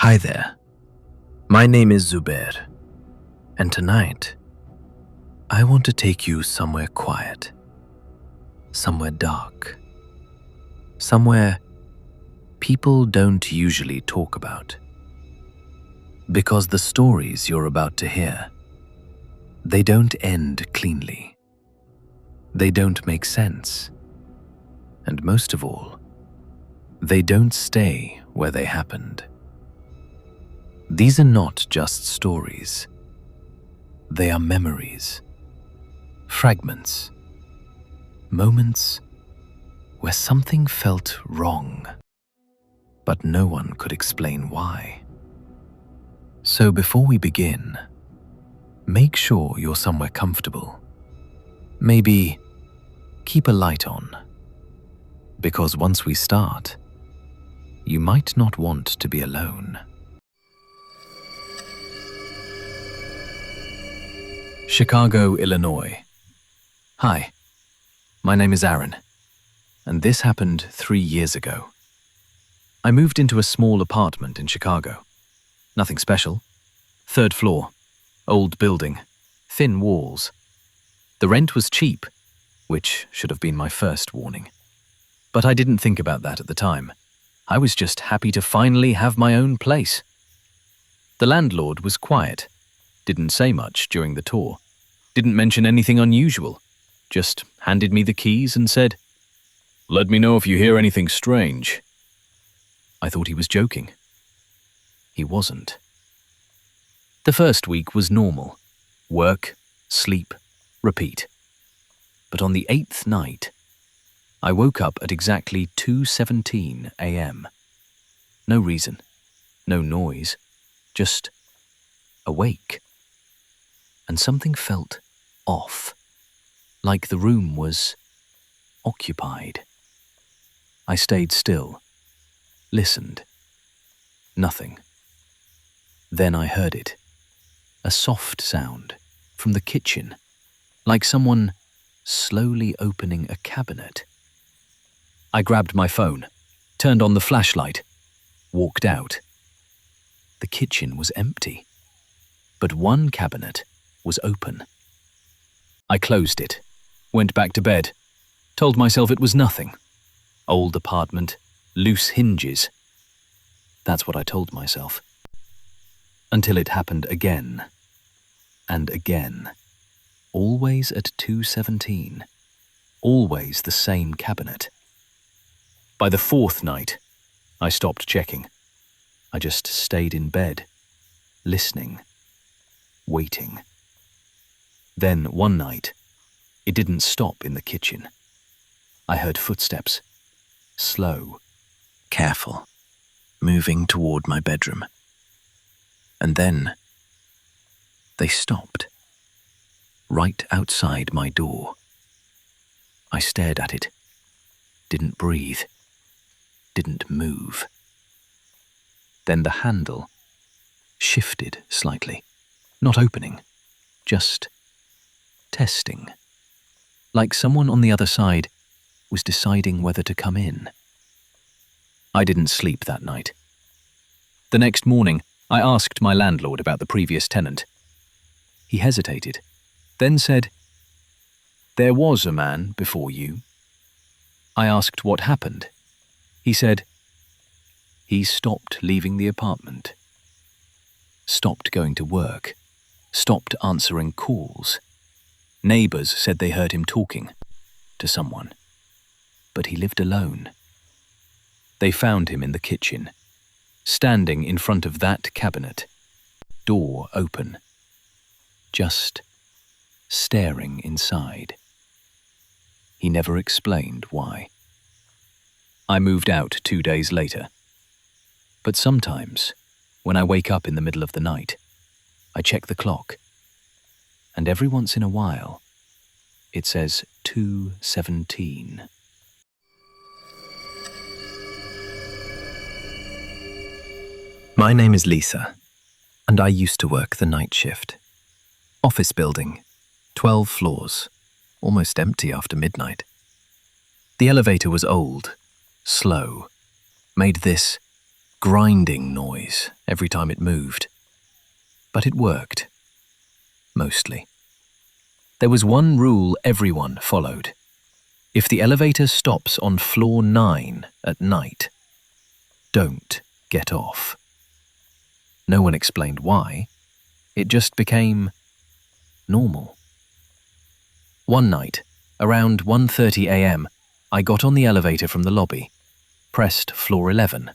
Hi there, my name is Zubair, and tonight I want to take you somewhere quiet, somewhere dark, somewhere people don't usually talk about. Because the stories you're about to hear, they don't end cleanly. They don't make sense. And most of all, they don't stay where they happened. These are not just stories. They are memories, fragments, moments where something felt wrong, but no one could explain why. So before we begin, make sure you're somewhere comfortable. Maybe keep a light on, because once we start, you might not want to be alone. Chicago, Illinois. Hi, my name is Aaron, and this happened 3 years ago. I moved into a small apartment in Chicago. Nothing special. 3rd floor, old building, thin walls. The rent was cheap, which should have been my first warning. But I didn't think about that at the time. I was just happy to finally have my own place. The landlord was quiet, didn't say much during the tour, didn't mention anything unusual, just handed me the keys and said, "Let me know if you hear anything strange." I thought he was joking. He wasn't. The first week was normal. Work, sleep, repeat. But on the 8th night, I woke up at exactly 2:17 a.m. No reason, no noise, just awake. And something felt off, like the room was occupied. I stayed still, listened. Nothing. Then I heard it, a soft sound from the kitchen, like someone slowly opening a cabinet. I grabbed my phone, turned on the flashlight, walked out. The kitchen was empty, but one cabinet was open. I closed it, went back to bed, told myself it was nothing. Old apartment, loose hinges. That's what I told myself. Until it happened again, and again. Always at 2:17. Always the same cabinet. By the 4th night, I stopped checking. I just stayed in bed, listening, waiting. Then one night, it didn't stop in the kitchen. I heard footsteps, slow, careful, moving toward my bedroom. And then they stopped, right outside my door. I stared at it, didn't breathe, didn't move. Then the handle shifted slightly, not opening, just testing, like someone on the other side was deciding whether to come in. I didn't sleep that night. The next morning, I asked my landlord about the previous tenant. He hesitated, then said, "There was a man before you." I asked what happened. He said, "He stopped leaving the apartment, stopped going to work, stopped answering calls. Neighbors said they heard him talking to someone, but he lived alone. They found him in the kitchen, standing in front of that cabinet, door open, just staring inside. He never explained why." I moved out 2 days later. But sometimes, when I wake up in the middle of the night, I check the clock, and every once in a while, it says 2:17. My name is Lisa, and I used to work the night shift. Office building, 12 floors, almost empty after midnight. The elevator was old, slow, made this grinding noise every time it moved. But it worked. Mostly. There was one rule everyone followed. If the elevator stops on floor 9 at night, don't get off. No one explained why. It just became normal. One night, around 1:30 a.m., I got on the elevator from the lobby, pressed floor 11.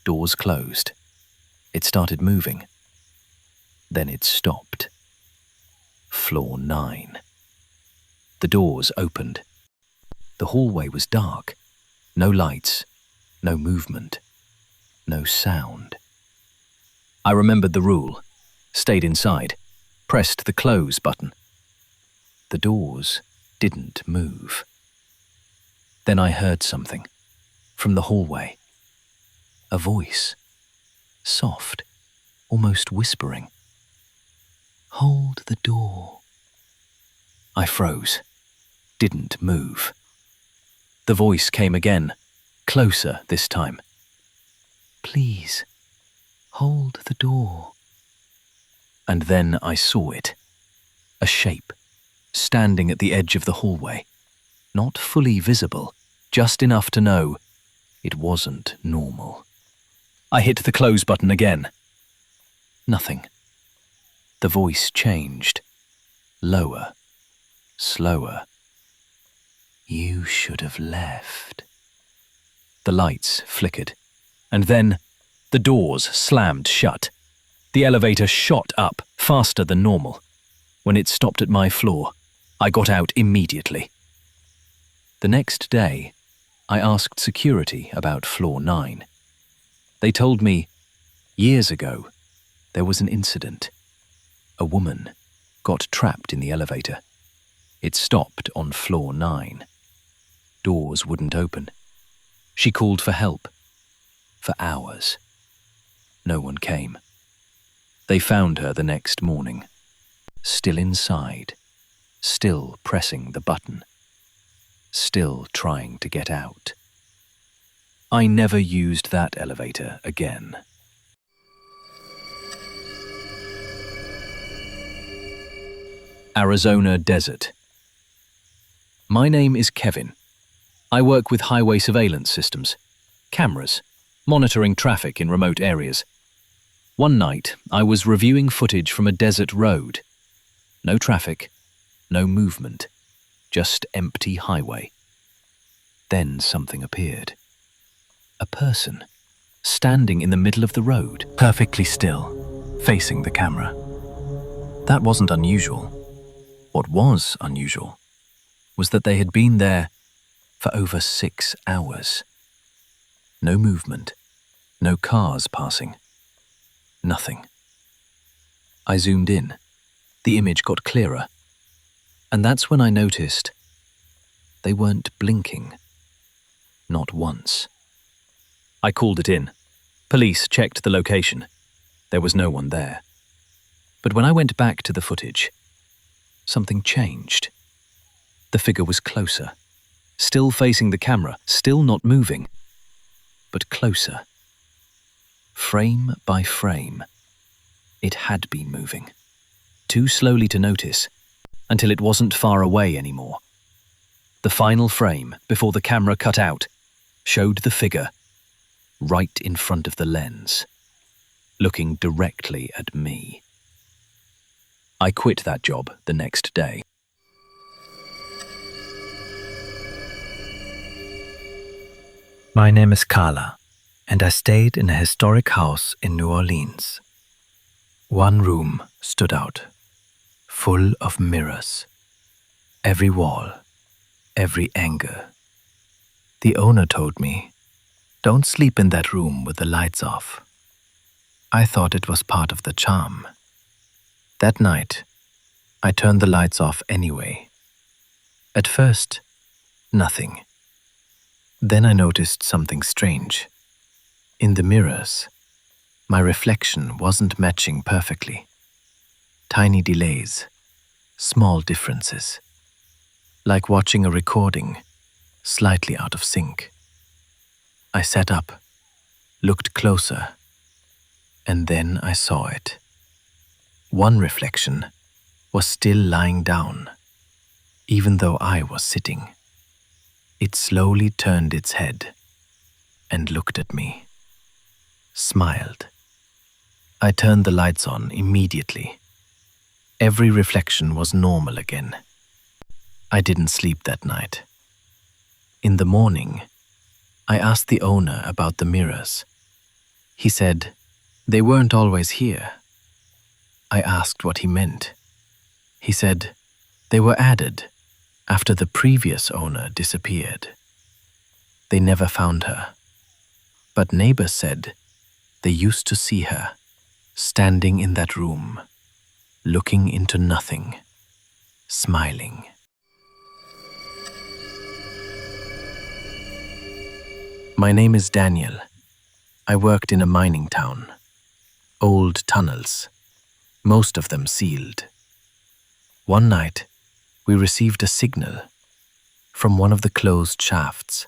Doors closed. It started moving. Then it stopped. Floor 9. The doors opened. The hallway was dark. No lights, no movement, no sound. I remembered the rule, stayed inside, pressed the close button. The doors didn't move. Then I heard something from the hallway. A voice, soft, almost whispering. Hold the door. I froze, didn't move. The voice came again, closer this time. Please, hold the door. And then I saw it. A shape, standing at the edge of the hallway. Not fully visible, just enough to know it wasn't normal. I hit the close button again. Nothing. The voice changed. Lower, slower. You should have left. The lights flickered, and then the doors slammed shut. The elevator shot up faster than normal. When it stopped at my floor, I got out immediately. The next day, I asked security about floor 9. They told me, years ago, there was an incident. A woman got trapped in the elevator. It stopped on floor 9. Doors wouldn't open. She called for help. For hours. No one came. They found her the next morning. Still inside. Still pressing the button. Still trying to get out. I never used that elevator again. Arizona desert. My name is Kevin. I work with highway surveillance systems, cameras, monitoring traffic in remote areas. One night, I was reviewing footage from a desert road. No traffic, no movement, just empty highway. Then something appeared. A person, standing in the middle of the road, perfectly still, facing the camera. That wasn't unusual. What was unusual was that they had been there for over 6 hours. No movement, no cars passing, nothing. I zoomed in. The image got clearer. And that's when I noticed they weren't blinking. Not once. I called it in. Police checked the location. There was no one there. But when I went back to the footage, something changed. The figure was closer, still facing the camera, still not moving, but closer. Frame by frame, it had been moving. Too slowly to notice, until it wasn't far away anymore. The final frame, before the camera cut out, showed the figure right in front of the lens, looking directly at me. I quit that job the next day. My name is Carla, and I stayed in a historic house in New Orleans. One room stood out, full of mirrors. Every wall, every angle. The owner told me, "Don't sleep in that room with the lights off." I thought it was part of the charm. That night, I turned the lights off anyway. At first, nothing. Then I noticed something strange. In the mirrors, my reflection wasn't matching perfectly. Tiny delays, small differences. Like watching a recording, slightly out of sync. I sat up, looked closer, and then I saw it. One reflection was still lying down, even though I was sitting. It slowly turned its head and looked at me, smiled. I turned the lights on immediately. Every reflection was normal again. I didn't sleep that night. In the morning, I asked the owner about the mirrors. He said, "They weren't always here." I asked what he meant. He said, "They were added after the previous owner disappeared. They never found her, but neighbors said they used to see her standing in that room, looking into nothing, smiling." My name is Daniel. I worked in a mining town. Old tunnels, most of them sealed. One night, we received a signal from one of the closed shafts.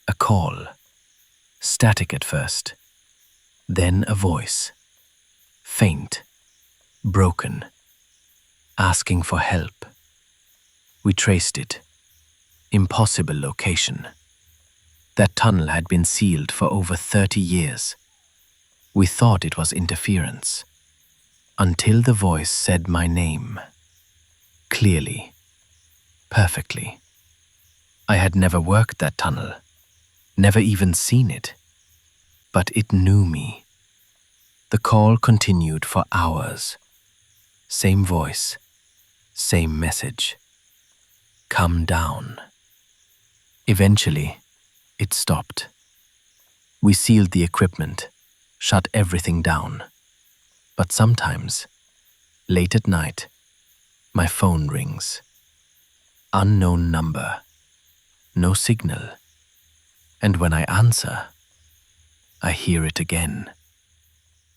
A call, static at first, then a voice, faint, broken, asking for help. We traced it. Impossible location. That tunnel had been sealed for over 30 years. We thought it was interference, until the voice said my name. Clearly, perfectly. I had never worked that tunnel, never even seen it, but it knew me. The call continued for hours. Same voice, same message. Come down. Eventually, it stopped. We sealed the equipment, shut everything down. But sometimes, late at night, my phone rings. Unknown number. No signal. And when I answer, I hear it again.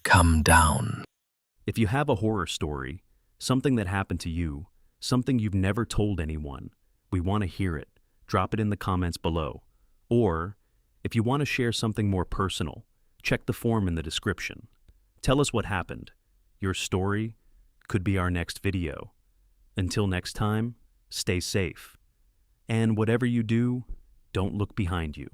Come down. If you have a horror story, something that happened to you, something you've never told anyone, we want to hear it. Drop it in the comments below. Or, if you want to share something more personal, check the form in the description. Tell us what happened. Your story could be our next video. Until next time, stay safe. And whatever you do, don't look behind you.